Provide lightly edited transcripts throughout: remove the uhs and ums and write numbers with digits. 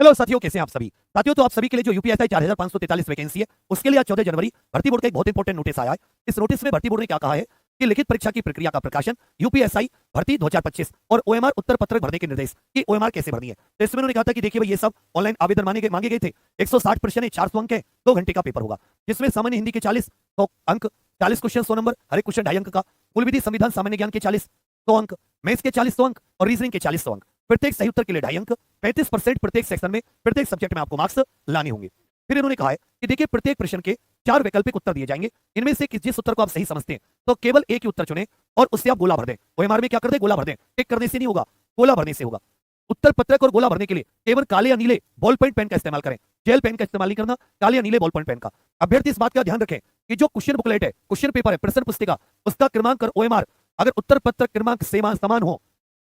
Hello साथियों, कैसे हैं आप सभी। साथियों, तो आप सभी के लिए जो यूपीएसआई 4543 वैकेंसी है, उसके लिए आज 14 जनवरी भर्ती बोर्ड का एक बहुत इंपॉर्टेंट नोटिस आया है। इस नोटिस में भर्ती बोर्ड ने क्या कहा है कि लिखित परीक्षा की प्रक्रिया का प्रकाशन, यूपीएसआई भर्ती 2025 और ओएमआर उत्तर पत्रक भरने के निर्देश कि ओएमआर कैसे भरनी है। तो इसमें उन्होंने कहा था कि देखिए भाई, ये सब ऑनलाइन आवेदन मांगे गए थे। 160 प्रश्न है, 400 अंक है, 2 घंटे का पेपर होगा, जिसमें सामान्य हिंदी के 40 अंक, 40 क्वेश्चन 100 नंबर, हर एक क्वेश्चन 2.5 अंक का, कुल विधि संविधान सामान्य ज्ञान के 40 100 अंक, मैथ्स के 40 100 अंक और रीजनिंग के 40 100 अंक। प्रत्येक सही उत्तर के लिए 2.5 अंक, 35% प्रत्येक सेक्शन में, प्रत्येक सब्जेक्ट में आपको मार्क्स लाने होंगे। फिर इन्होंने कहा है कि देखिए, प्रत्येक प्रश्न के 4 वैकल्पिक उत्तर दिए जाएंगे। इनमें से जिस उत्तर को आप सही समझते हैं तो केवल एक ही उत्तर चुनें और उससे आप गोला भर दें। ओएमआर में क्या कर दें? गोला भर दें। टिक करने से नहीं होगा, गोला भरने से होगा। उत्तर पत्रक और गोला भरने के लिए केवल काले या नीले बॉल पॉइंट पेन का इस्तेमाल करें, जेल पेन का इस्तेमाल नहीं करना, काले या नीले बॉल पॉइंट पेन का। अभ्यर्थी इस बात का ध्यान रखें कि जो क्वेश्चन बुकलेट है, क्वेश्चन पेपर है, प्रश्न पुस्तिका, उसका क्रमांक और ओएमआर अगर उत्तर पत्रक क्रमांक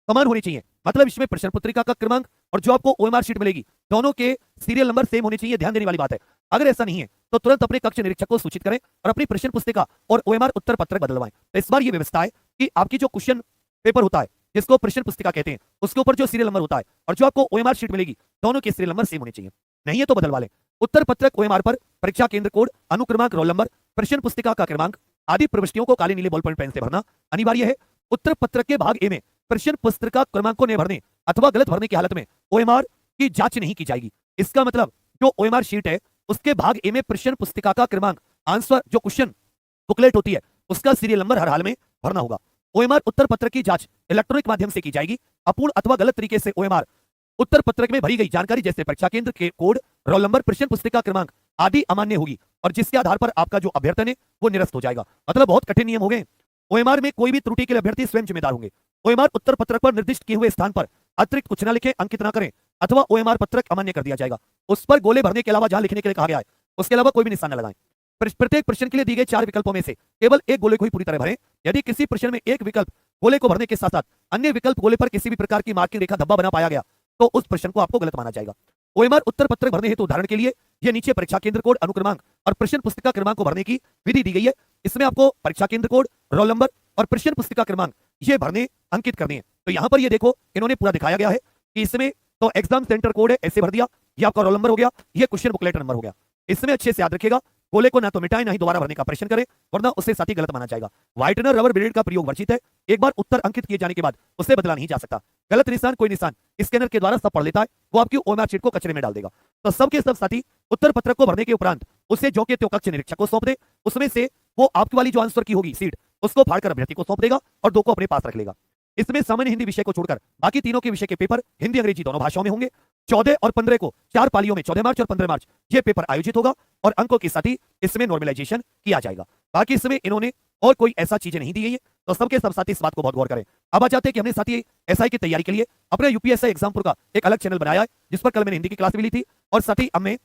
समान होने चाहिए। मतलब इसमें प्रश्न पत्रिका का क्रमांक और जो आपको ओएमआर शीट मिलेगी, दोनों के सीरियल नंबर सेम होने चाहिए। ध्यान देने वाली बात है। अगर ऐसा नहीं है तो तुरंत अपने कक्ष निरीक्षक को सूचित करें और अपनी प्रश्न पुस्तिका और ओएमआर उत्तर पत्रक बदलवाएं। तो इस बार ये व्यवस्था है कि आपकी जो क्वेश्चन पेपर होता है, जिसको प्रश्न पुस्तिका कहते हैं, उसके ऊपर जो सीरियल नंबर होता है और जो आपको ओएमआर शीट मिलेगी, दोनों के सीरियल नंबर सेम होने चाहिए। नहीं है तो बदलवा लें। उत्तर पत्रक ओएमआर पर परीक्षा केंद्र कोड, अनुक्रमांक, रोल नंबर, प्रश्न पुस्तिका का क्रमांक आदि प्रविष्टियों को काले नीले बॉल पॉइंट पेन से भरना अनिवार्य है। उत्तर पत्रक के भाग ए में प्रश्न पुस्तिका क्रमांक को न भरने अथवा गलत भरने की हालत में ओएमआर की जांच नहीं की जाएगी। इसका मतलब जो ओएमआर शीट है, उसके भाग ए में प्रश्न पुस्तिका का क्रमांक, आंसर जो क्वेश्चन बुकलेट होती है, उसका सीरियल नंबर हर हाल में भरना होगा। ओएमआर उत्तर पत्रक की जांच इलेक्ट्रॉनिक माध्यम से की जाएगी। अपूर्ण अथवा गलत तरीके से ओएमआर उत्तर पत्रक में भरी गई जानकारी जैसे परीक्षा केंद्र के कोड, रोल नंबर, प्रश्न पुस्तिका क्रमांक आदि अमान्य होगी और जिसके आधार पर आपका जो अभ्यर्थन है वो निरस्त हो जाएगा। मतलब बहुत कठिन नियम हो गए। ओएमआर में कोई भी त्रुटि के लिए अभ्यर्थी स्वयं जिम्मेदार होंगे। ओएमआर उत्तर पत्रक पर निर्दिष्ट किए हुए स्थान पर अतिरिक्त कुछ न लिखें, अंकित न करें अथवा ओएमआर पत्रक अमान्य कर दिया जाएगा। उस पर गोले भरने के अलावा जहां लिखने के लिए कहा गया है, उसके अलावा कोई भी निशान न लगाएं। प्रत्येक प्रश्न के लिए दिए गए 4 विकल्पों में से केवल एक गोले को ही पूरी तरह भरें। यदि किसी प्रश्न में एक विकल्प गोले को भरने के साथ साथ अन्य विकल्प गोले पर किसी भी प्रकार की मार्किंग रेखा, धब्बा बना पाया गया तो उस प्रश्न को आपको गलत माना जाएगा। ओएमआर उत्तर पत्रक भरने हेतु उदाहरण के लिए यह नीचे परीक्षा केंद्र कोड, अनुक्रमांक और प्रश्न पुस्तिका क्रमांक को भरने की विधि दी गई है। इसमें आपको परीक्षा केंद्र कोड, रोल नंबर और प्रश्न पुस्तिका क्रमांक ये भरने, अंकित करने हैं। तो यहां पर ये देखो, इन्होंने पूरा दिखाया गया है कि इसमें तो एग्जाम सेंटर कोड है, ऐसे भर दिया, ये आपका रोल नंबर हो गया, ये क्वेश्चन बुकलेट नंबर हो गया। इसमें अच्छे से याद रखिएगा, गोले को ना तो मिटाएं ना ही दोबारा भरने का प्रश्न करें, वरना उससे साथ ही गलत माना जाएगा। व्हाइटनर, रबर ब्लेड का प्रयोग वर्जित है। एक बार उत्तर अंकित किए जाने के बाद उसे बदला नहीं जा सकता। गलत निशान, कोई निशान स्कैनर के द्वारा सब पढ़ लेता है, वो आपकी ओएमआर शीट को कचरे में डाल देगा। तो सबके सब साथी उत्तर पत्रक को भरने के उपरांत उसे जो के त्यो कक्ष निरीक्षक को सौंप दे। उसमें से वो आपकी वाली जो आंसर की होगी सीट, उसको फाड़कर अभ्यर्थी को सौंप देगा और 2 को अपने पास रख लेगा। इसमें सामान्य हिंदी विषय को छोड़कर बाकी तीनों के विषय के पेपर हिंदी अंग्रेजी दोनों भाषाओं में होंगे। 14 और 15 को 4 पालियों में 14 मार्च और 15 मार्च ये पेपर आयोजित होगा और अंकों के साथ ही इसमें नॉर्मलाइजेशन किया जाएगा। बाकी इसमें इन्होंने और कोई ऐसा चीजें नहीं दी गई है। तो सबके सब साथी इस बात को बहुत गौर करें। अब आ जाते हैं कि हमने साथी एसआई की तैयारी के लिए अपने यूपीएसआई एग्जामपुर का एक अलग चैनल बनाया है, जिस पर कल मैंने हिंदी की क्लास भी ली थी और साथ ही हमने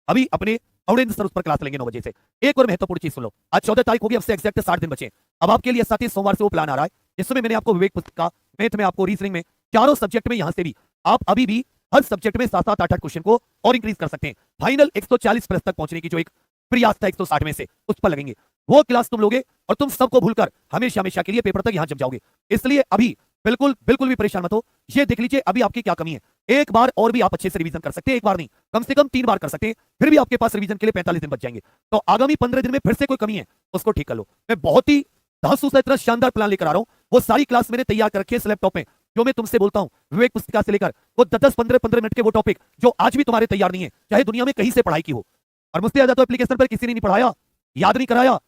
अभी अपने अवरेंद्र सर उस पर क्लास लेंगे 9 बजे से। एक और महत्वपूर्ण चीज सुन लो, आज 14 तारीख होगी, अब से एग्जैक्ट 60 दिन बचे। अब आपके लिए साथी सोमवार से वो प्लान आ रहा है जिसमें मैंने आपको विवेक पुस्तक, मैथ में आपको, रीजनिंग में, चारों सब्जेक्ट में यहां से भी आप अभी भी हर सब्जेक्ट में 7-7, 8-8 क्वेश्चन को और इंक्रीज कर सकते हैं। फाइनल 140 प्लस तक पहुंचने की जो एक प्रयास था 160 में से, उस पर लगेंगे। वो क्लास तुम लोगे और तुम सबको भूलकर हमेशा हमेशा के लिए पेपर तक यहां जम जाओगे। इसलिए अभी बिल्कुल बिल्कुल भी परेशान मत हो। ये देख लीजिए अभी आपकी क्या कमी है। एक बार और भी आप अच्छे से रिवीजन कर सकते हैं, एक बार नहीं कम से कम 3 बार कर सकते हैं, फिर भी आपके पास रिवीजन के लिए 45 दिन बच जाएंगे। तो आगामी 15 दिन में फिर से कोई कमी है उसको ठीक कर लो। मैं बहुत ही धांसू सा इतना शानदार प्लान लेकर आ रहा हूं। वो सारी क्लास मैंने तैयार कर रखी है इस लैपटॉप में, जो मैं तुमसे बोलता हूं विवेक पुस्तिका से लेकर वो 10-10, 15-15 मिनट के वो टॉपिक जो आज भी तुम्हारे तैयार नहीं है, चाहे दुनिया में कहीं से पढ़ाई की हो। और मुझसे ज्यादा तो एप्लीकेशन पर किसी ने नहीं पढ़ाया, याद नहीं कराया।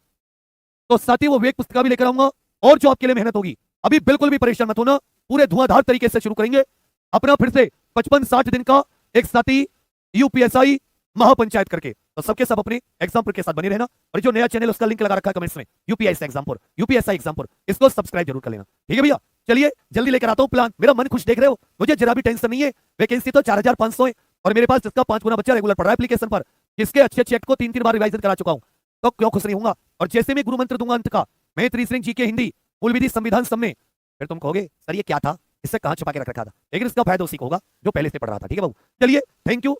तो साथ ही वो विवेक पुस्तिका भी लेकर आऊंगा और जो आपके लिए मेहनत होगी। अभी बिल्कुल भी परेशान मत होना, पूरे धुआंधार तरीके से शुरू करेंगे अपना फिर से 55-60 दिन का एक साथी यूपीएसआई महापंचायत करके। तो सबके सब अपने एग्जामपुर के साथ बने रहना और जो नया चैनल उसका लिंक लगा रखा है कमेंट्स में, यूपीएसआई एग्जामपुर, इसको सब्सक्राइब जरूर कर लेना। ठीक है भैया, चलिए जल्दी लेकर आता हूं प्लान। मेरा मन खुश देख रहे हो, मुझे जरा भी टेंशन नहीं है। वैकेंसी तो 4500 है और मेरे पास इसका 5 गुना बच्चा रेगुलर पढ़ रहा है एप्लीकेशन पर, जिसके अच्छे चेक को 3-3 बार रिवाइजन करा चुका हूं। तो क्यों खुश नहीं होऊंगा। और जैसे मैं गुरु मंत्र दूंगा अंत का, मैथ, रीजनिंग, जीके, हिंदी, मूल विधि, संविधान सब में, फिर तुम कहोगे सर ये क्या था, इससे कहां छुपा के रख रखा था। लेकिन इसका फायदा उसी को होगा जो पहले से पढ़ रहा था। ठीक है बाबू, चलिए, थैंक यू।